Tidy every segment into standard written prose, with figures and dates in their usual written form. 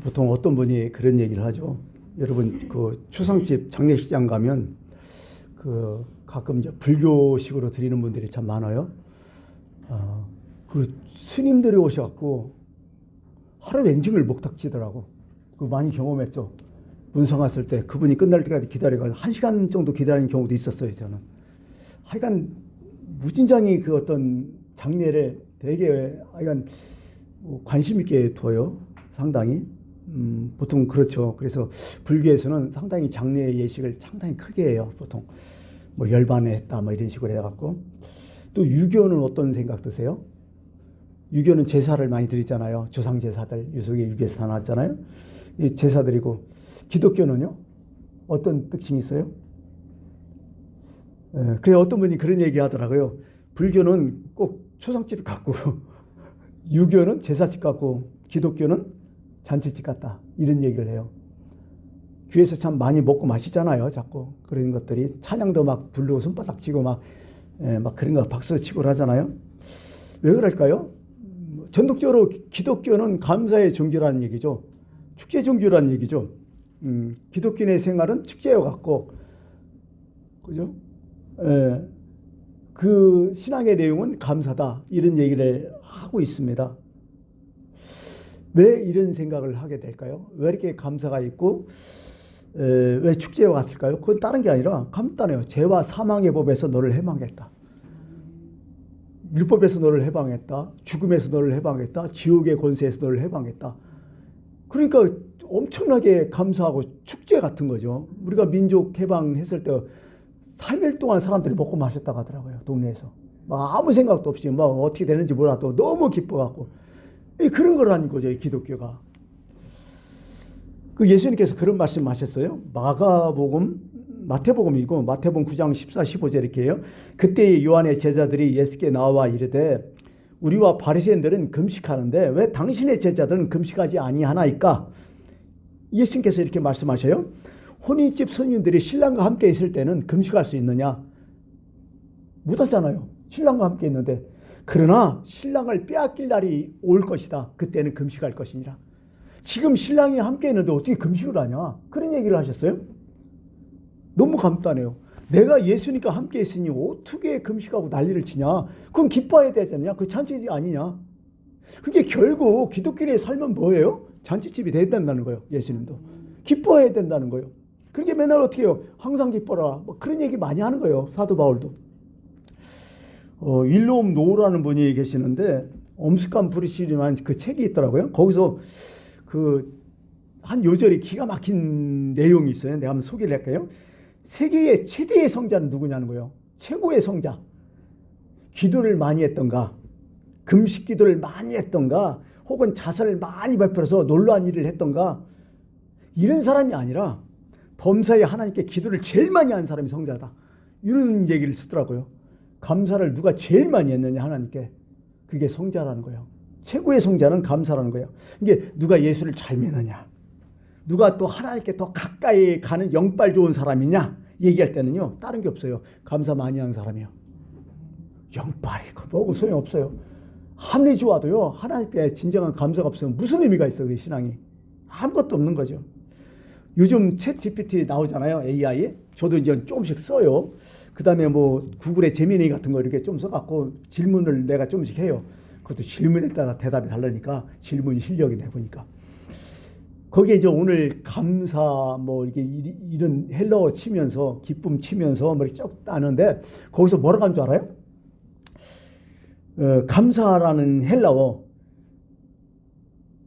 보통 어떤 분이 그런 얘기를 하죠. 여러분 추상집 장례식장 가면 가끔 이제 불교식으로 드리는 분들이 참 많아요. 스님들이 오셔갖고 하루 왼증을 목탁치더라고. 많이 경험했죠. 문상 왔을 때 그분이 끝날 때까지 기다려가지고 1시간 정도 기다리는 경우도 있었어요, 저는. 하여간 무진장이 어떤 장례를 되게 하여간 관심 있게 둬요. 상당히. 보통 그렇죠. 그래서 불교에서는 상당히 장례 예식을 상당히 크게 해요. 보통 열반에 했다 이런 식으로 해갖고. 또 유교는 어떤 생각 드세요? 유교는 제사를 많이 드리잖아요. 조상 제사들 유속의 유교에서 다 나왔잖아요. 이 제사드리고. 기독교는요? 어떤 특징이 있어요? 그래 어떤 분이 그런 얘기 하더라고요. 불교는 꼭 초상집 같고 유교는 제사집 같고 기독교는 잔치집 같다. 이런 얘기를 해요. 교회에서 참 많이 먹고 마시잖아요. 자꾸 그런 것들이 찬양도 막 부르고 손바닥 치고 막 그런 거 박수 치고 하잖아요. 왜 그럴까요? 전통적으로 기독교는 감사의 종교라는 얘기죠. 축제 종교라는 얘기죠. 기독교인의 생활은 축제와 같고, 그죠? 그 신앙의 내용은 감사다. 이런 얘기를 하고 있습니다. 왜 이런 생각을 하게 될까요? 왜 이렇게 감사가 있고, 왜 축제와 같을까요? 그건 다른 게 아니라 간단해요. 죄와 사망의 법에서 너를 해방했다. 율법에서 너를 해방했다. 죽음에서 너를 해방했다. 지옥의 권세에서 너를 해방했다. 그러니까 엄청나게 감사하고 축제 같은 거죠. 우리가 민족 해방했을 때 3일 동안 사람들이 먹고 마셨다고 하더라고요. 동네에서. 아무 생각도 없이 어떻게 되는지 몰라도 너무 기뻐갖고. 그런 거라는 거죠. 이 기독교가. 예수님께서 그런 말씀 하셨어요. 마태복음이고 마태복음 9장 14, 15절 이렇게 해요. 그때 요한의 제자들이 예수께 나와 이르되 우리와 바리새인들은 금식하는데 왜 당신의 제자들은 금식하지 아니하나이까? 예수님께서 이렇게 말씀하셔요. 혼인집 손님들이 신랑과 함께 있을 때는 금식할 수 있느냐? 못하잖아요. 신랑과 함께 있는데. 그러나 신랑을 빼앗길 날이 올 것이다. 그때는 금식할 것이니라. 지금 신랑이 함께 있는데 어떻게 금식을 하냐? 그런 얘기를 하셨어요. 너무 간단해요. 내가 예수님과 함께 있으니 어떻게 금식하고 난리를 치냐? 그건 기뻐해야 되지 않냐? 그 잔치집이 아니냐? 그게 결국 기독교인의 삶은 뭐예요? 잔치집이 돼야 된다는 거예요. 예수님도. 기뻐해야 된다는 거예요. 그렇게 맨날 어떻게 해요? 항상 기뻐라. 그런 얘기 많이 하는 거예요. 사도 바울도. 윌리엄 노우라는 분이 계시는데 엄숙한 부르시리만 그 책이 있더라고요. 거기서 한 요절이 기가 막힌 내용이 있어요. 내가 한번 소개를 할게요. 세계의 최대의 성자는 누구냐는 거예요. 최고의 성자. 기도를 많이 했던가, 금식 기도를 많이 했던가, 혹은 자선을 많이 베풀어서 놀라운 일을 했던가, 이런 사람이 아니라 범사에 하나님께 기도를 제일 많이 한 사람이 성자다. 이런 얘기를 쓰더라고요. 감사를 누가 제일 많이 했느냐 하나님께. 그게 성자라는 거예요. 최고의 성자는 감사라는 거예요. 이게 누가 예수를 잘 믿느냐, 누가 또 하나님께 더 가까이 가는 영빨 좋은 사람이냐 얘기할 때는요, 다른 게 없어요. 감사 많이 한 사람이요. 영빨이고 뭐고 소용없어요. 아무리 좋아도요, 하나님께 진정한 감사가 없으면 무슨 의미가 있어요, 그 신앙이. 아무것도 없는 거죠. 요즘 챗 GPT 나오잖아요, AI. 저도 이제 조금씩 써요. 그 다음에 구글의 제미니 같은 거 이렇게 좀 써갖고 질문을 내가 조금씩 해요. 그것도 질문에 따라 대답이 다르니까 질문이 실력이 내보니까. 거기에 이제 오늘 감사 이렇게 이런 헬라어 치면서 기쁨 치면서 이렇게 쭉 따는데 거기서 뭐라고 하는 줄 알아요? 감사라는 헬라어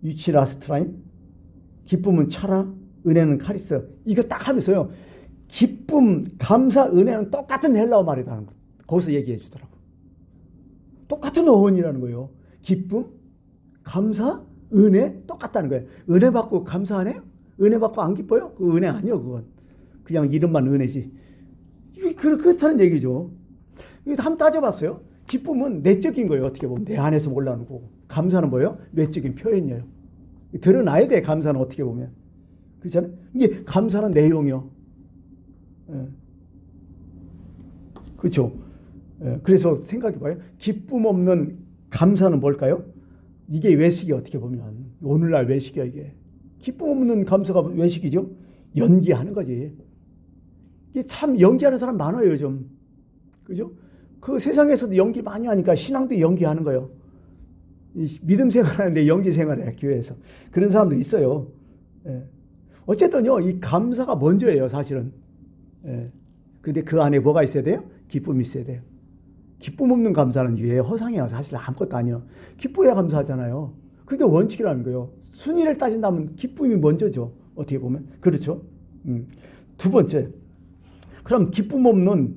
유치라스트라인, 기쁨은 차라, 은혜는 카리스. 이거 딱 하면서요, 기쁨, 감사, 은혜는 똑같은 헬라어 말이라는 거 거기서 얘기해 주더라고. 똑같은 어원이라는 거예요. 기쁨, 감사, 은혜 똑같다는 거예요. 은혜 받고 감사하네요? 은혜 받고 안 기뻐요? 그 은혜 아니요, 그건. 그냥 이름만 은혜지. 이게 그렇다는 얘기죠. 이거 한번 따져봤어요. 기쁨은 내적인 거예요. 어떻게 보면 내 안에서 올라오는 거고. 감사는 뭐예요? 외적인 표현이에요. 드러나야 돼, 감사는 어떻게 보면. 그렇잖아요. 이게 감사는 내용이요. 그렇죠. 그래서 생각해봐요. 기쁨 없는 감사는 뭘까요? 이게 외식이 어떻게 보면 오늘날 외식이야 이게. 기쁨 없는 감사가 외식이죠. 연기하는 거지. 이게 참 연기하는 사람 많아요 요즘. 그죠? 그 세상에서도 연기 많이 하니까 신앙도 연기하는 거예요. 믿음 생활하는데 연기 생활해 교회에서. 그런 사람들 있어요. 예. 어쨌든요 이 감사가 먼저예요 사실은. 예. 근데 그 안에 뭐가 있어야 돼요? 기쁨이 있어야 돼요. 기쁨 없는 감사는 이게 허상이에요. 사실 아무것도 아니에요. 기뻐야 감사하잖아요. 그게 원칙이라는 거예요. 순위를 따진다면 기쁨이 먼저죠. 어떻게 보면. 그렇죠. 두 번째. 그럼 기쁨 없는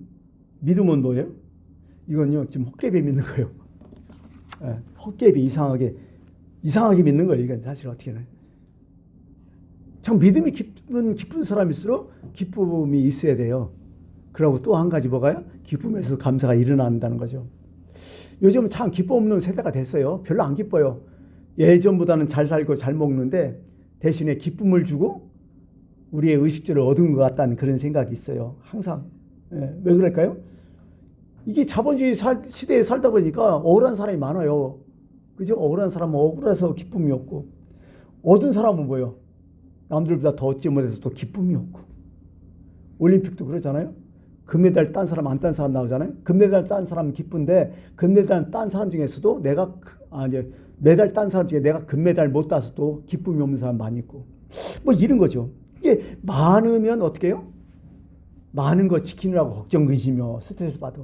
믿음은 뭐예요? 이건요 지금 헛개비 믿는 거예요. 예, 헛개비 이상하게 믿는 거예요. 이건 사실 어떻게 해요? 참 믿음이 깊은 사람일수록 기쁨이 있어야 돼요. 그리고 또 한 가지 뭐가요? 기쁨에서 감사가 일어난다는 거죠. 요즘은 참 기쁨 없는 세대가 됐어요. 별로 안 기뻐요. 예전보다는 잘 살고 잘 먹는데 대신에 기쁨을 주고 우리의 의식주를 얻은 것 같다는 그런 생각이 있어요. 항상. 예, 왜 그럴까요? 이게 자본주의 시대에 살다 보니까 억울한 사람이 많아요. 그죠? 억울한 사람은 억울해서 기쁨이 없고 얻은 사람은 뭐예요? 남들보다 더 얻지 못해서 또 기쁨이 없고. 올림픽도 그러잖아요. 금메달 딴 사람 안 딴 사람 나오잖아요. 금메달 딴 사람은 기쁜데 금메달 딴 사람 중에서도 메달 딴 사람 중에 내가 금메달 못 따서 또 기쁨이 없는 사람 많이 있고 뭐 이런 거죠. 이게 많으면 어떻게 해요? 많은 거 지키느라고 걱정 근심이요. 스트레스 받아.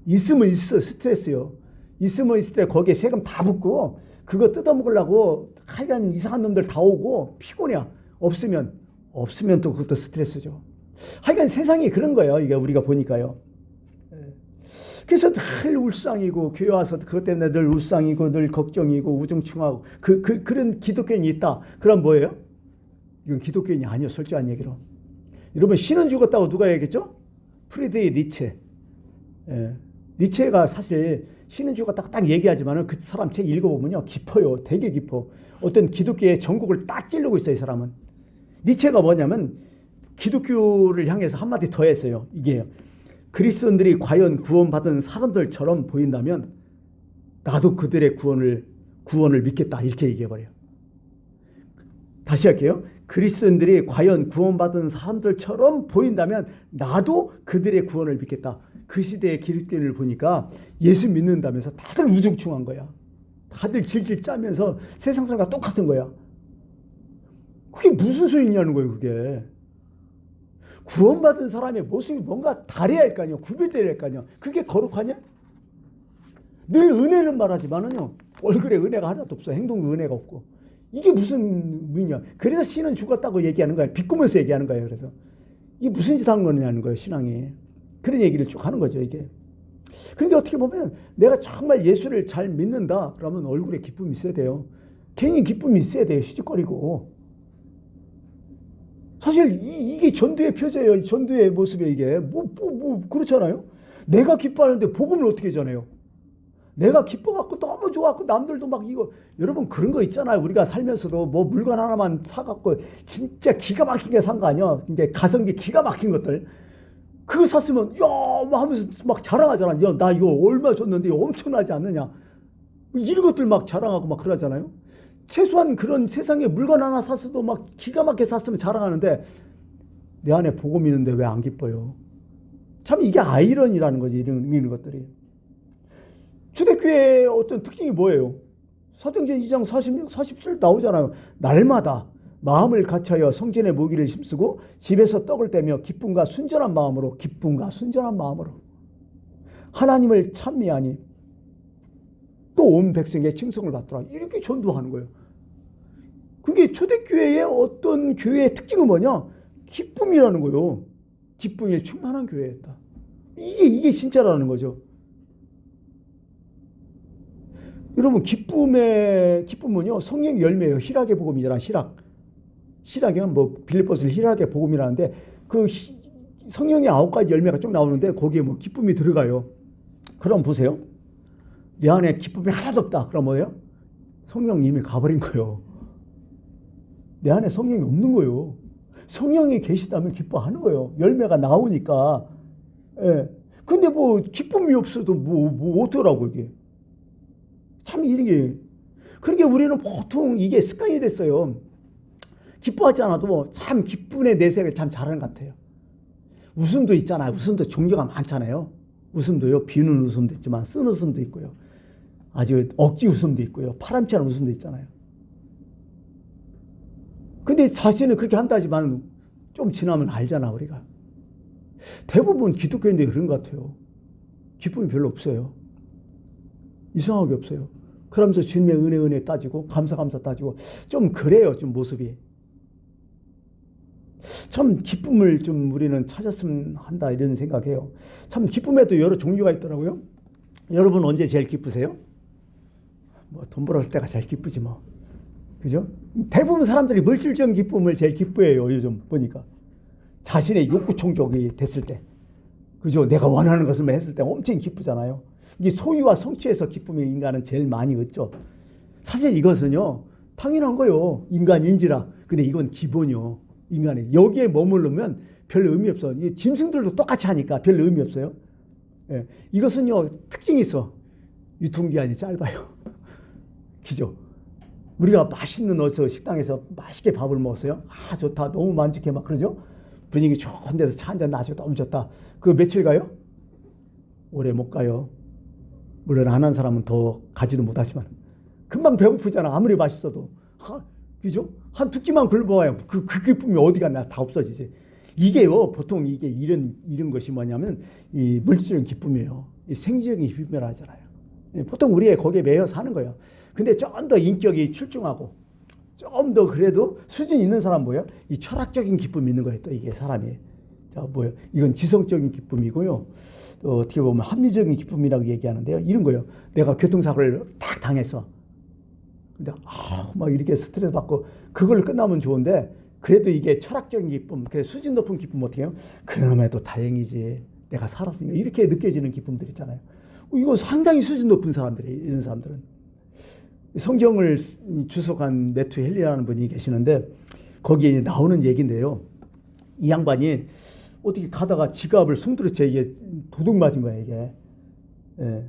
있으면 있어 스트레스요. 있으면 있을 때 거기에 세금 다 붓고 그거 뜯어먹으려고 하여간 이상한 놈들 다 오고 피곤해. 없으면 또 그것도 스트레스죠. 하여간 세상이 그런 거예요. 이게 우리가 보니까요. 그래서 늘 울상이고 교회 와서 그것 때문에 늘 울상이고 늘 걱정이고 우중충하고 그런 기독교인이 있다. 그럼 뭐예요? 이건 기독교인이 아니요. 솔직한 얘기로. 여러분 신은 죽었다고 누가 얘기했죠? 프리드리히 니체. 니체가 사실 신은 죽었다고 딱 얘기하지만 그 사람 책 읽어보면요. 깊어요. 되게 깊어. 어떤 기독교의 전국을 딱 찌르고 있어요. 이 사람은. 니체가 뭐냐면 기독교를 향해서 한마디 더 했어요. 이게 그리스도인들이 과연 구원받은 사람들처럼 보인다면 나도 그들의 구원을 믿겠다. 이렇게 얘기해버려요. 다시 할게요. 그리스도인들이 과연 구원받은 사람들처럼 보인다면 나도 그들의 구원을 믿겠다. 그 시대의 기독교인을 보니까 예수 믿는다면서 다들 우중충한 거야. 다들 질질 짜면서 세상 사람과 똑같은 거야. 그게 무슨 소리냐는 거예요. 그게. 구원받은 사람의 모습이 뭔가 다려야 할 거 아니에요. 구별돼야 할 거 아니에요. 그게 거룩하냐? 늘 은혜는 말하지만은요. 얼굴에 은혜가 하나도 없어. 행동에 은혜가 없고. 이게 무슨 의미냐. 그래서 신은 죽었다고 얘기하는 거예요. 비꼬면서 얘기하는 거예요. 그래서 이게 무슨 짓 하는 거냐는 거예요. 신앙이. 그런 얘기를 쭉 하는 거죠. 이게. 그러니까 어떻게 보면 내가 정말 예수를 잘 믿는다. 그러면 얼굴에 기쁨이 있어야 돼요. 괜히 기쁨이 있어야 돼요. 시집거리고. 사실 이게 전도의 표제예요. 전도의 모습에 이게 그렇잖아요. 내가 기뻐하는데 복음을 어떻게 전해요? 내가 기뻐갖고 너무 좋아갖고 남들도 막 이거 여러분 그런 거 있잖아요. 우리가 살면서도 뭐 물건 하나만 사갖고 진짜 기가 막힌 게 산 거 아니야. 이제 가성비 기가 막힌 것들 그거 샀으면 야 뭐 하면서 막 자랑하잖아. 야 나 이거 얼마 줬는데 엄청나지 않느냐. 이런 것들 막 자랑하고 막 그러잖아요. 최소한 그런 세상에 물건 하나 샀어도 막 기가 막히게 샀으면 자랑하는데 내 안에 복음이 있는데 왜 안 기뻐요? 참 이게 아이러니라는 거지. 이런 것들이. 초대교회의 어떤 특징이 뭐예요? 사도행전 2장 47 나오잖아요. 날마다 마음을 같이하여 성전에 모기를 힘쓰고 집에서 떡을 떼며 기쁨과 순전한 마음으로 하나님을 찬미하니 또 온 백성의 칭송을 받더라. 이렇게 전도하는 거예요. 그게 초대교회의 어떤 교회의 특징은 뭐냐? 기쁨이라는 거예요. 기쁨에 충만한 교회였다. 이게 진짜라는 거죠. 여러분 기쁨은요 성령 열매예요. 희락의 복음이잖아. 희락이면 뭐 빌립보서를 희락의 복음이라는데 그 성령의 9가지 열매가 쭉 나오는데 거기에 뭐 기쁨이 들어가요. 그럼 보세요. 내 안에 기쁨이 하나도 없다. 그럼 뭐예요? 성령 이미 가버린 거예요. 내 안에 성령이 없는 거예요. 성령이 계시다면 기뻐하는 거예요. 열매가 나오니까. 예. 근데 뭐 기쁨이 없어도 뭐 어쩌라고 이게. 참 이런 게. 그러니까 우리는 보통 이게 습관이 됐어요. 기뻐하지 않아도 참 기쁨의 내색을 참 잘하는 것 같아요. 웃음도 있잖아요. 웃음도 종류가 많잖아요. 웃음도요. 비는 웃음도 있지만 쓴 웃음도 있고요. 아주 억지 웃음도 있고요. 파람치한 웃음도 있잖아요. 근데 자신은 그렇게 한다지만 좀 지나면 알잖아 우리가. 대부분 기독교인들이 그런 것 같아요. 기쁨이 별로 없어요. 이상하게 없어요. 그러면서 주님의 은혜 따지고 감사 따지고 좀 그래요. 좀 모습이. 참 기쁨을 좀 우리는 찾았으면 한다 이런 생각해요. 참 기쁨에도 여러 종류가 있더라고요. 여러분 언제 제일 기쁘세요? 뭐 돈 벌을 때가 제일 기쁘지 뭐. 그죠? 대부분 사람들이 물질적인 기쁨을 제일 기뻐해요. 요즘 보니까. 자신의 욕구 충족이 됐을 때. 그죠? 내가 원하는 것을 했을 때 엄청 기쁘잖아요. 이게 소유와 성취에서 기쁨이 인간은 제일 많이 얻죠. 사실 이것은요. 당연한 거요. 인간인지라. 근데 이건 기본이요. 인간이. 여기에 머무르면 별 의미 없어. 이 짐승들도 똑같이 하니까 별 의미 없어요. 예. 이것은요. 특징이 있어. 유통기한이 짧아요. 그죠? 우리가 맛있는 어디서 식당에서 맛있게 밥을 먹었어요. 아 좋다. 너무 만족해 막 그러죠? 분위기 좋은 데서 차 한잔 마시고 너무 좋다. 그거 며칠 가요? 오래 못 가요. 물론 안 한 사람은 더 가지도 못하지만 금방 배고프잖아. 아무리 맛있어도. 그죠? 한 두 끼만 굶어봐요. 그 기쁨이 어디 갔나 다 없어지지. 이게요. 보통 이게 이런 것이 뭐냐면 이 물질적인 기쁨이에요. 이 생지적인 기쁨이라 하잖아요. 보통 우리의 거기에 매여 사는 거예요. 근데 좀 더 인격이 출중하고 좀 더 그래도 수준 있는 사람 뭐예요? 이 철학적인 기쁨이 있는 거예요. 또 이게 사람이. 자, 뭐예요? 이건 지성적인 기쁨이고요. 또 어떻게 보면 합리적인 기쁨이라고 얘기하는데요. 이런 거예요. 내가 교통사고를 딱 당했어. 근데 막 이렇게 스트레스 받고 그걸 끝나면 좋은데 그래도 이게 철학적인 기쁨, 그래 수준 높은 기쁨 어떻게 해요? 그나마도 다행이지. 내가 살았으니까 이렇게 느껴지는 기쁨들 있잖아요. 이거 상당히 수준 높은 사람들이 이런 사람들은. 성경을 주석한 매튜 헨리라는 분이 계시는데 거기에 나오는 얘기인데요. 이 양반이 어떻게 가다가 지갑을 송두리째 이게 도둑 맞은 거야 이게. 예.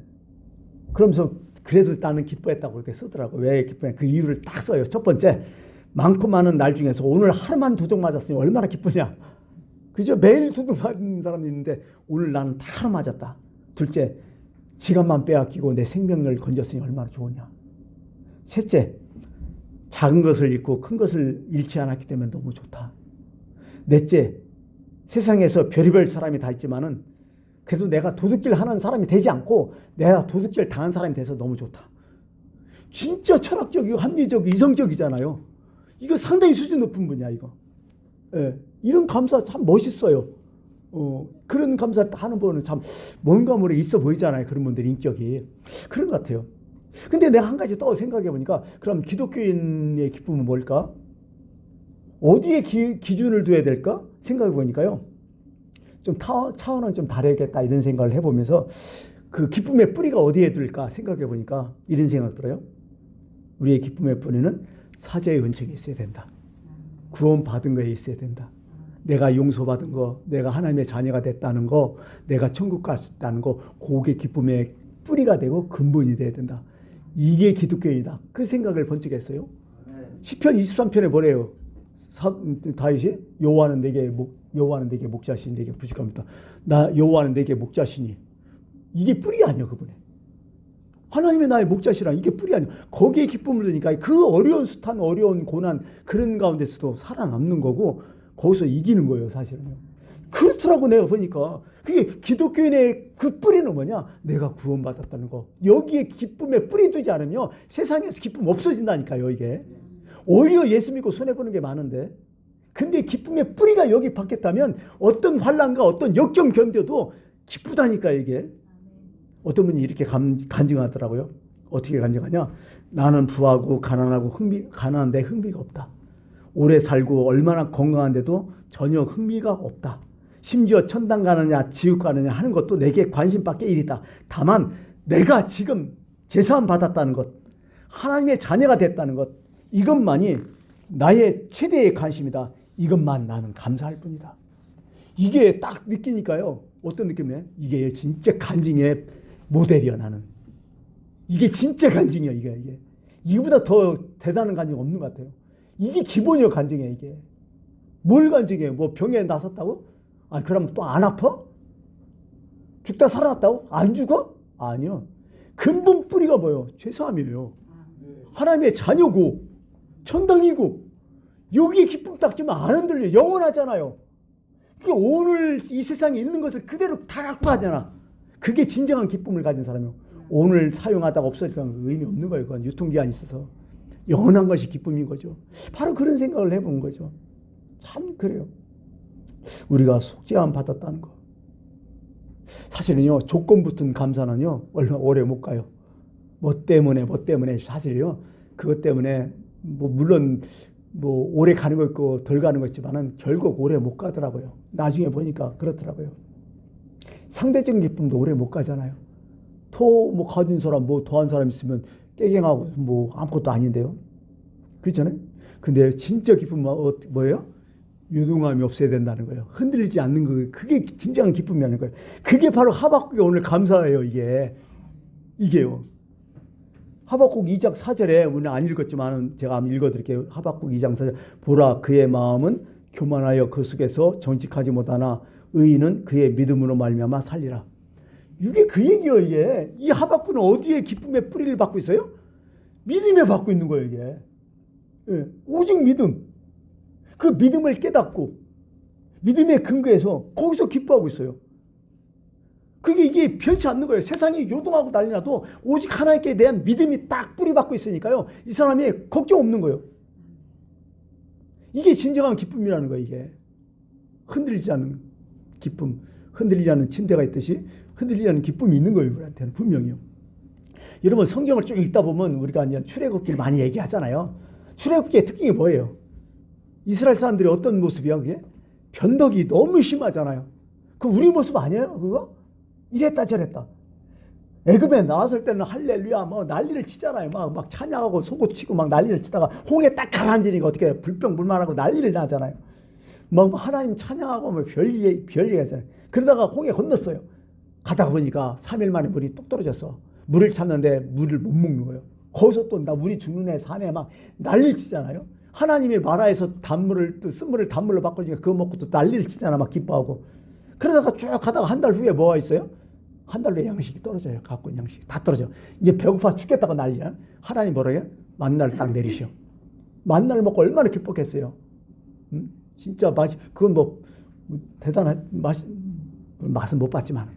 그러면서 그래도 나는 기뻐했다고 이렇게 쓰더라고요. 왜 기뻐해? 그 이유를 딱 써요. 첫 번째, 많고 많은 날 중에서 오늘 하루만 도둑 맞았으니 얼마나 기쁘냐. 그죠? 매일 도둑 맞은 사람이 있는데 오늘 나는 다 하루 맞았다. 둘째, 지갑만 빼앗기고 내 생명을 건졌으니 얼마나 좋으냐. 셋째, 작은 것을 잃고 큰 것을 잃지 않았기 때문에 너무 좋다. 넷째, 세상에서 별의별 사람이 다 있지만은 그래도 내가 도둑질 하는 사람이 되지 않고 내가 도둑질 당한 사람이 돼서 너무 좋다. 진짜 철학적이고 합리적이고 이성적이잖아요. 이거 상당히 수준 높은 분이야 이거. 예, 이런 감사 참 멋있어요. 그런 감사를 하는 분은 참 뭔가 모르게 있어 보이잖아요. 그런 분들 인격이. 그런 것 같아요. 근데 내가 한 가지 또 생각해 보니까 그럼 기독교인의 기쁨은 뭘까? 어디에 기준을 둬야 될까? 생각해 보니까요. 좀 차원은 좀 다르겠다 이런 생각을 해보면서 그 기쁨의 뿌리가 어디에 둘까 생각해 보니까 이런 생각 들어요. 우리의 기쁨의 뿌리는 사죄의 은총이 있어야 된다. 구원받은 거에 있어야 된다. 내가 용서받은 거, 내가 하나님의 자녀가 됐다는 거, 내가 천국 갈 수 있다는 거, 그게 기쁨의 뿌리가 되고 근본이 돼야 된다. 이게 기독교인이다. 그 생각을 번쩍했어요. 시편 23편에 뭐래요? 다윗이 여호와는 내게 목자시니 내게 부족합니다. 나 여호와는 내게 목자시니 이게 뿌리 아니야 그분의. 하나님의 나의 목자시라 이게 뿌리 아니야. 거기에 기쁨을 드니까 그 어려운 숱한 어려운 고난 그런 가운데서도 살아남는 거고 거기서 이기는 거예요 사실은요. 그렇더라고 내가 보니까. 그게 기독교인의 그 뿌리는 뭐냐? 내가 구원받았다는 거. 여기에 기쁨에 뿌리 두지 않으면 세상에서 기쁨 없어진다니까요 이게. 오히려 예수 믿고 손해보는 게 많은데 근데 기쁨의 뿌리가 여기 박혔다면 어떤 환난과 어떤 역경 견뎌도 기쁘다니까 이게. 어떤 분이 이렇게 간증하더라고요. 어떻게 간증하냐? 나는 부하고 가난한데 흥미가 없다. 오래 살고 얼마나 건강한데도 전혀 흥미가 없다. 심지어 천당 가느냐 지옥 가느냐 하는 것도 내게 관심밖에 일이다. 다만 내가 지금 제사함 받았다는 것, 하나님의 자녀가 됐다는 것, 이것만이 나의 최대의 관심이다. 이것만 나는 감사할 뿐이다. 이게 딱 느끼니까요. 어떤 느낌이에요? 이게 진짜 간증의 모델이야 나는. 이게 진짜 간증이야 이게. 이거보다 더 대단한 간증이 없는 것 같아요. 이게 기본이요, 간증이에요, 이게. 뭘 간증해요? 뭐 병에 나섰다고? 아, 그럼 또 안 아파? 죽다 살아났다고? 안 죽어? 아니요. 근본 뿌리가 뭐예요? 죄사함이에요. 하나님의 자녀고 천당이고 여기에 기쁨 닦지만 안 흔들려. 영원하잖아요. 오늘 이 세상에 있는 것을 그대로 다 갖고 가잖아. 그게 진정한 기쁨을 가진 사람이요. 오늘 사용하다가 없어지니까 의미 없는 거예요. 그건 유통기한이 있어서. 영원한 것이 기쁨인 거죠. 바로 그런 생각을 해본 거죠. 참 그래요. 우리가 속죄함 받았다는 거. 사실은요, 조건 붙은 감사는요, 얼마 오래 못 가요. 뭐 때문에 사실요, 그것 때문에 물론 오래 가는 거 있고 덜 가는 거 있지만은 결국 오래 못 가더라고요. 나중에 보니까 그렇더라고요. 상대적인 기쁨도 오래 못 가잖아요. 가진 사람 더한 사람 있으면 깨갱하고 아무것도 아닌데요. 그렇잖아요. 근데 진짜 기쁨은 뭐예요? 유동함이 없어야 된다는 거예요. 흔들리지 않는 거, 그게 진정한 기쁨이라는 거예요. 그게 바로 하박국의 오늘 감사예요. 이게요. 하박국 2장 4절에 우리는 안 읽었지만 제가 한번 읽어드릴게요. 하박국 2장 4절. 보라, 그의 마음은 교만하여 그 속에서 정직하지 못하나 의인은 그의 믿음으로 말미암아 살리라. 이게 그 얘기예요. 이게 이 하박국은 어디에 기쁨의 뿌리를 받고 있어요? 믿음에 받고 있는 거예요. 이게 오직 믿음. 그 믿음을 깨닫고 믿음의 근거에서 거기서 기뻐하고 있어요. 이게 변치 않는 거예요. 세상이 요동하고 난리 나도 오직 하나님께 대한 믿음이 딱 뿌리박고 있으니까요. 이 사람이 걱정 없는 거예요. 이게 진정한 기쁨이라는 거예요. 이게 흔들리지 않는 기쁨, 흔들리지 않는 침대가 있듯이 흔들리지 않는 기쁨이 있는 거예요. 우리한테는 분명히요. 여러분 성경을 쭉 읽다 보면 우리가 이제 출애굽기를 많이 얘기하잖아요. 출애굽기의 특징이 뭐예요? 이스라엘 사람들이 어떤 모습이야? 그게 변덕이 너무 심하잖아요. 그 우리 모습 아니에요? 그거? 이랬다 저랬다. 애굽에 나왔을 때는 할렐루야 난리를 치잖아요. 막 찬양하고 속옷 치고 막 난리를 치다가 홍해 딱 가라앉으니까 어떻게 불평불만하고 난리를 나잖아요. 막 하나님 찬양하고 별얘기 하잖아요. 그러다가 홍해 건넜어요. 가다가 보니까 3일 만에 물이 뚝 떨어졌어. 물을 찾는데 물을 못 먹는 거예요. 거기서 또 나 우리 죽는 애 사내 막 난리를 치잖아요. 하나님이 마라에서 쓴물을 단물로 바꾸니까 그거 먹고 또 난리를 치잖아. 막 기뻐하고. 그러다가 쭉 가다가 한 달 후에 뭐가 있어요? 한 달 후에 양식이 떨어져요. 갖고 있는 양식이 다 떨어져. 이제 배고파 죽겠다고 난리야. 하나님 뭐라 해요? 만나를 딱 내리셔. 만나를 먹고 얼마나 기뻤겠어요. 진짜 그건 대단한 맛은 못 봤지만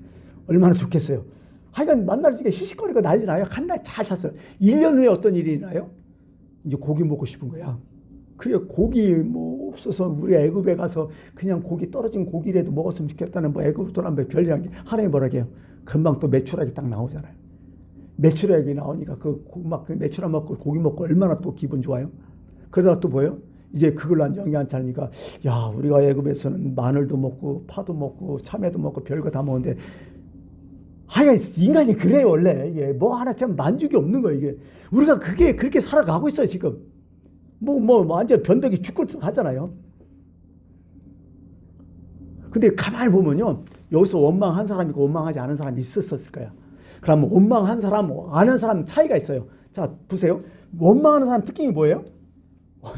얼마나 좋겠어요. 하여간 만나를 주게 희식거리고 난리 나요. 한 달 잘 찼어요. 1년 후에 어떤 일이 일어나요? 이제 고기 먹고 싶은 거야. 그래 고기 없어서 우리 애굽에 가서 그냥 고기 떨어진 고기라도 먹었으면 좋겠다는 애굽 돌아면 별이란 게 하나님 뭐라 해요? 금방 또 메추라기 딱 나오잖아요. 메추라기 나오니까 그 메추라 먹고 고기 먹고 얼마나 또 기분 좋아요? 그러다가 또 뭐예요? 이제 그걸로 영양치 않으니까 야 우리가 애굽에서는 마늘도 먹고 파도 먹고 참외도 먹고 별거 다 먹는데 하여간 인간이 그래요 원래. 이게 하나 참 만족이 없는 거예요. 이게 우리가 그렇게 살아가고 있어요 지금. 완전 변덕이 죽을 하잖아요. 근데 가만히 보면요. 여기서 원망한 사람이 있고 원망하지 않은 사람이 있었을 거야. 그러면 원망한 사람, 아는 사람 차이가 있어요. 자, 보세요. 원망하는 사람 특징이 뭐예요?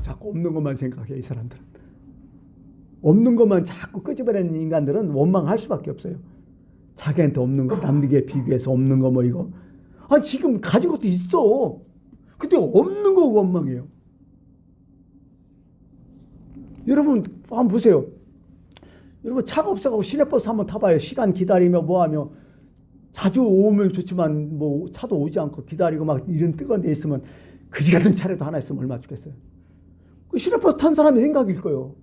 자꾸 없는 것만 생각해, 이 사람들은. 없는 것만 자꾸 끄집어내는 인간들은 원망할 수밖에 없어요. 자기한테 없는 거, 남에게 비교해서 없는 거 이거. 지금 가진 것도 있어. 근데 없는 거 원망해요. 여러분 한번 보세요. 여러분 차가 없어가지고 시내버스 한번 타봐요. 시간 기다리며 뭐하며 자주 오면 좋지만 차도 오지 않고 기다리고 막 이런 뜨거운 데 있으면 그지 같은 차라도 하나 있으면 얼마나 좋겠어요. 그 시내버스 탄 사람의 생각일 거예요.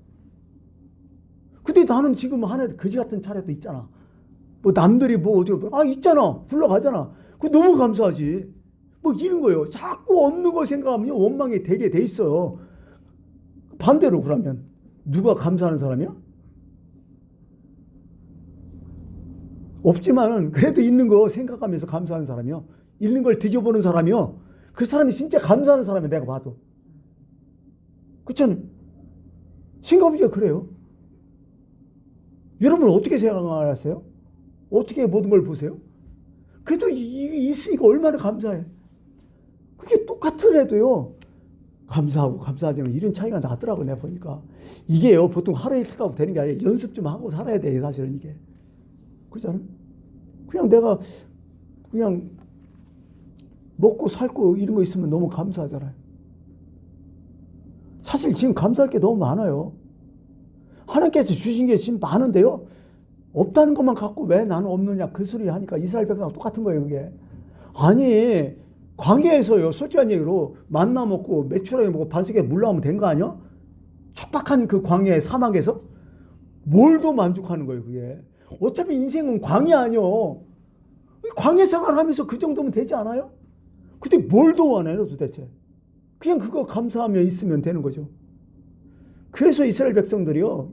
근데 나는 지금 하나 그지 같은 차라도 있잖아. 남들이 어디 있잖아. 굴러가잖아. 그거 너무 감사하지. 이런 거예요. 자꾸 없는 거 생각하면 원망이 되게 돼 있어요. 반대로 그러면 누가 감사하는 사람이야? 없지만은 그래도 있는 거 생각하면서 감사하는 사람이요. 있는 걸 뒤져보는 사람이요. 그 사람이 진짜 감사하는 사람이야 내가 봐도. 그렇잖아요. 생각해보니까 그래요. 여러분 어떻게 생각하세요? 어떻게 모든 걸 보세요? 그래도 있으니까 얼마나 감사해. 그게 똑같더라도요. 감사하고 감사하지 않은 이런 차이가 나더라고 내가 보니까. 이게요 보통 하루 이틀 하고 되는 게 아니라 연습 좀 하고 살아야 돼 사실은 이게. 그잖아. 그냥 내가 그냥 먹고 살고 이런 거 있으면 너무 감사하잖아요. 사실 지금 감사할 게 너무 많아요. 하나님께서 주신 게 지금 많은데요. 없다는 것만 갖고 왜 나는 없느냐 그 소리 하니까 이스라엘 백성하고 똑같은 거예요 그게. 아니 광야에서요 솔직한 얘기로 만나 먹고 메추라기 먹고 반석에 물 나오면 된 거 아니야? 척박한 그 광야의 사막에서 뭘 더 만족하는 거예요 그게. 어차피 인생은 광야 아니요. 광야 생활하면서 그 정도면 되지 않아요? 근데 뭘 더 원해요 도대체. 그냥 그거 감사하며 있으면 되는 거죠. 그래서 이스라엘 백성들이요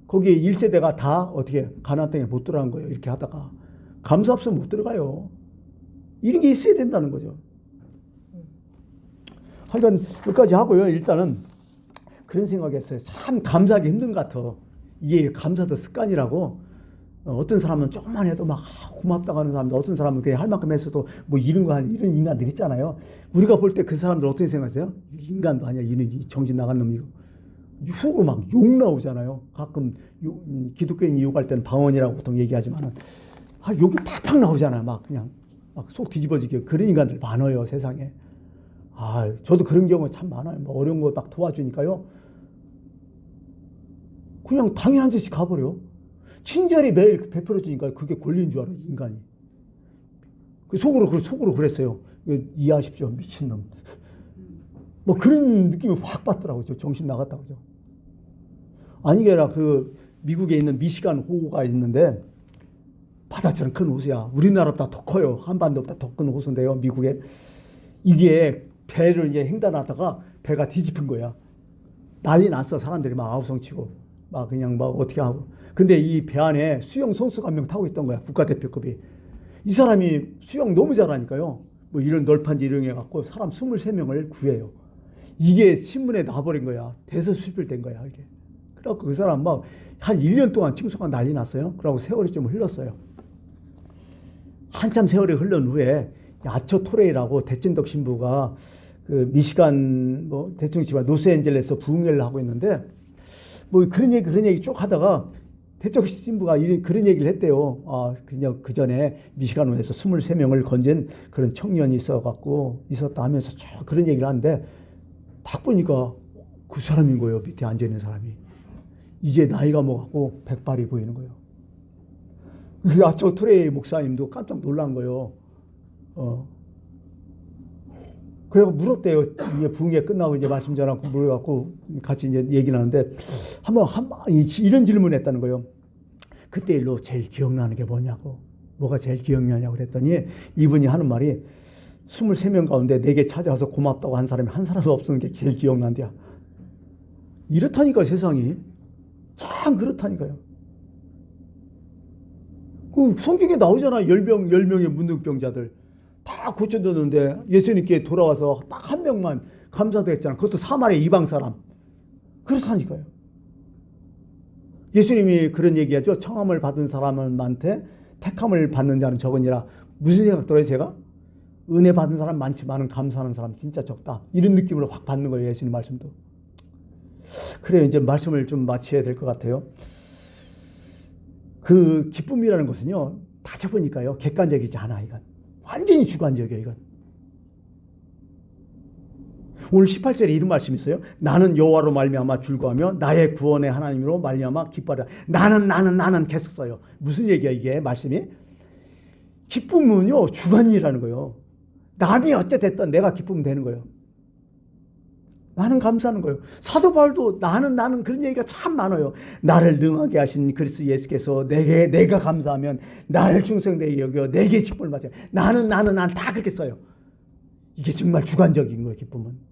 거기 1세대가 다 어떻게 가나안 땅에 못 들어간 거예요. 이렇게 하다가 감사 없으면 못 들어가요. 이런 게 있어야 된다는 거죠. 하여간 여기까지 하고요. 일단은 그런 생각했어요. 참 감사하기 힘든 것 같아. 이게 감사도 습관이라고. 어떤 사람은 조금만 해도 막 고맙다고 하는 사람도, 어떤 사람은 그냥 할 만큼 했어도 뭐 이런 거 하는 이런 인간들 있잖아요. 우리가 볼 때 그 사람들 어떻게 생각하세요? 인간도 아니야. 이는 정신 나간 놈이고. 속으로 막 욕 나오잖아요. 가끔 기독교인이 욕할 때는 방언이라고 보통 얘기하지만 욕이 팍팍 나오잖아요. 막 그냥 막 속 뒤집어지게. 그런 인간들 많아요 세상에. 저도 그런 경우가 참 많아요. 뭐 어려운 거 막 도와주니까요. 그냥 당연한 듯이 가버려. 친절히 매일 베풀어 주니까 그게 권리인 줄 알아 인간이. 속으로 그랬어요. 이해하십시오 미친놈. 뭐 그런 느낌이 확 받더라고요. 정신 나갔다고. 아니 게라 그 미국에 있는 미시간 호수가 있는데 바다처럼 큰 호수야. 우리나라보다 더 커요. 한반도보다 더 큰 호수인데요. 미국에. 이게 배를 이제 횡단하다가 배가 뒤집힌 거야. 난리 났어. 사람들이 막 아우성치고 막 그냥 막 어떻게 하고. 근데 이 배 안에 수영 선수가 한 명 타고 있던 거야. 국가대표급이. 이 사람이 수영 너무 잘하니까요. 뭐 이런 널판지 이용해갖고 사람 23명을 구해요. 이게 신문에 나와버린 거야. 대서수필된 거야 이게. 그래갖고 그 사람 막 한 1년 동안 칭송가 난리 났어요. 그러고 세월이 좀 흘렀어요. 한참 세월이 흘른 후에 아처 토레이라고 대천덕 신부가 그 미시간 뭐 대충 지방 로스앤젤레스 부흥회를 하고 있는데 뭐 그런 얘기 쭉 하다가 대천 신부가 그런 얘기를 했대요. 그냥 그 전에 미시간호에서 23명을 건진 그런 청년이 있었다 하면서 쭉 그런 얘기를 하는데 딱 보니까 그 사람인 거예요. 밑에 앉아 있는 사람이. 이제 나이가 먹었고 백발이 보이는 거예요. 그 아처 토레이 목사님도 깜짝 놀란 거예요. 그래서 물었대요. 이제 부흥회 끝나고 이제 말씀 전하고 물어갖고 같이 이제 얘기 나는데 이런 질문을 했다는 거예요. 그때 일로 제일 기억나는 게 뭐냐고. 뭐가 제일 기억나냐고 그랬더니 이분이 하는 말이 23명 가운데 내게 찾아와서 고맙다고 한 사람이 한 사람도 없는 게 제일 기억난대야. 이렇다니까 세상이. 참 그렇다니까요. 그 성경에 나오잖아. 10명의 문둥병자들. 다 고쳐줬는데 예수님께 돌아와서 딱 한 명만 감사도 했잖아. 그것도 사마리아 이방 사람. 그렇다니까요. 예수님이 그런 얘기하죠. 청함을 받은 사람한테 택함을 받는 자는 적으니라. 무슨 생각 들어요 제가? 은혜 받은 사람 많지만은 감사하는 사람 진짜 적다. 이런 느낌으로 확 받는 거예요. 예수님 말씀도. 그래요. 이제 말씀을 좀 마쳐야 될 것 같아요. 그 기쁨이라는 것은요. 따져보니까요. 객관적이지 않아. 이건. 완전히 주관적이에요. 이건. 오늘 18절에 이런 말씀이 있어요. 나는 여호와로 말미암아 즐거워하며 나의 구원의 하나님으로 말미암아 기뻐하리라. 나는 계속 써요. 무슨 얘기야 이게 말씀이? 기쁨은요. 주관이라는 거예요. 남이 어찌됐든 내가 기쁘면 되는 거예요. 나는 감사하는 거예요. 사도 바울도 나는 그런 얘기가 참 많아요. 나를 능하게 하신 그리스도 예수께서 내가 감사하면 나를 충성되게 여겨 내게 기쁨을 받아요. 나는 다 그렇게 써요. 이게 정말 주관적인 거예요. 기쁨은.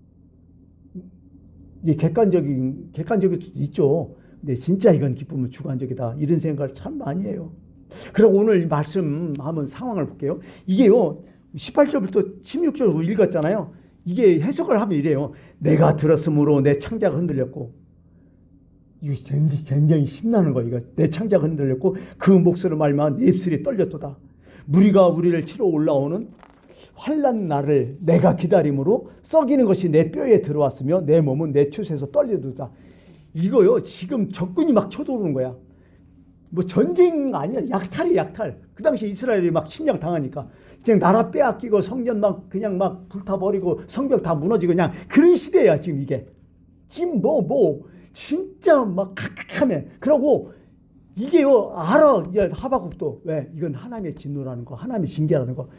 이게 객관적일 수도 있죠. 근데 진짜 이건 기쁨은 주관적이다. 이런 생각을 참 많이 해요. 그럼 오늘 말씀 한번 상황을 볼게요. 이게요. 18절부터 16절 읽었잖아요. 이게 해석을 하면 이래요. 내가 들었으므로 내 창자가 흔들렸고. 이거 굉장히 힘나는 거예요. 이거. 내 창자가 흔들렸고 그 목소리를 말미암아 내 입술이 떨렸도다. 무리가 우리를 치러 올라오는 환난 날을 내가 기다림으로 썩이는 것이 내 뼈에 들어왔으며 내 몸은 내 추수에서 떨려도다. 이거요, 지금 적군이 막 쳐들어오는 거야. 뭐 전쟁 아니야. 약탈이 약탈. 그 당시 이스라엘이 막 침략 당하니까 그냥 나라 빼앗기고 성전 막 그냥 막 불타버리고 성벽 다 무너지고 그냥 그런 시대야 지금 이게. 지금 진짜 막 캄캄해. 그러고 이게요, 알아. 이제 하박국도 왜 이건 하나님의 진노라는 거, 하나님의 징계라는 거.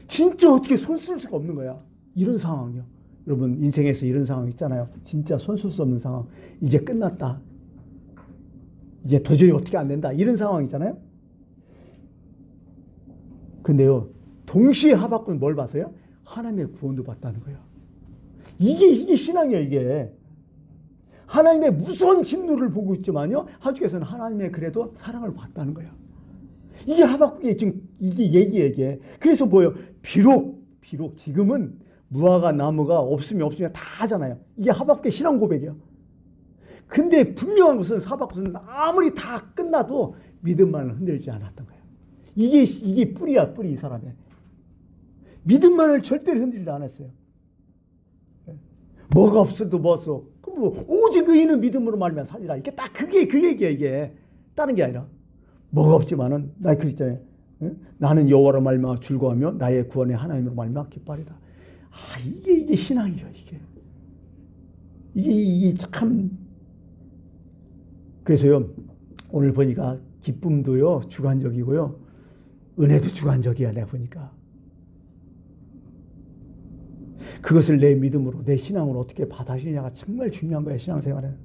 진짜 어떻게 손 쓸 수가 없는 거야. 이런 상황이요. 여러분 인생에서 이런 상황 있잖아요. 진짜 손 쓸 수 없는 상황. 이제 끝났다. 이제 도저히 어떻게 안 된다. 이런 상황이잖아요. 근데요, 동시에 하박국은 뭘 봤어요? 하나님의 구원도 받다는 거예요. 이게 신앙이에요, 이게. 하나님의 무서운 진노를 보고 있지만요, 한쪽에서는 하나님의 그래도 사랑을 받다는 거예요. 이게 하박국의 지금 이게 얘기예요. 그래서 뭐예요? 비록 지금은 무화과 나무가 없으면 다 하잖아요. 이게 하박국의 신앙 고백이에요. 근데 분명한 것은 하박국은 아무리 다 끝나도 믿음만은 흔들지 않았던 거예요. 이게 뿌리야, 뿌리 이 사람의. 믿음만을 절대로 흔들지 않았어요. 뭐가 없어도 뭐 없어. 오직 의인은 믿음으로 말미암아 살리라. 이게 딱 그 얘기야, 이게. 다른 게 아니라. 뭐가 없지만은 나 그랬잖아요. 나는 여호와로 말미암아 즐거워하며 나의 구원의 하나님으로 말미암아 기뻐하리다. 이게 신앙이죠, 이게. 이게 참. 그래서요, 오늘 보니까 기쁨도요 주관적이고요, 은혜도 주관적이야. 내가 보니까 그것을 내 믿음으로, 내 신앙으로 어떻게 받아들이냐가 정말 중요한 거예요, 신앙생활은.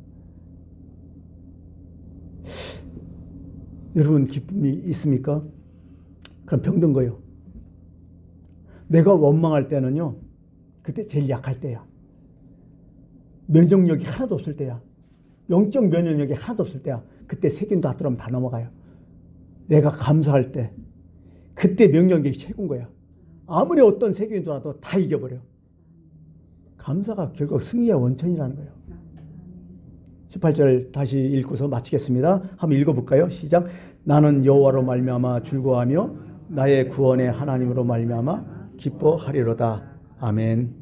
여러분 기쁨이 있습니까? 그럼 병든 거예요. 내가 원망할 때는요, 그때 제일 약할 때야. 면역력이 하나도 없을 때야. 영적 면역력이 하나도 없을 때야. 그때 세균 다 들어오면 다 넘어가요. 내가 감사할 때, 그때 면역력이 최고인 거야. 아무리 어떤 세균이 들어와도 다 이겨버려. 감사가 결국 승리의 원천이라는 거예요. 18절 다시 읽고서 마치겠습니다. 한번 읽어볼까요? 시작. 나는 여호와로 말미암아 즐거워하며 나의 구원의 하나님으로 말미암아 기뻐하리로다. 아멘.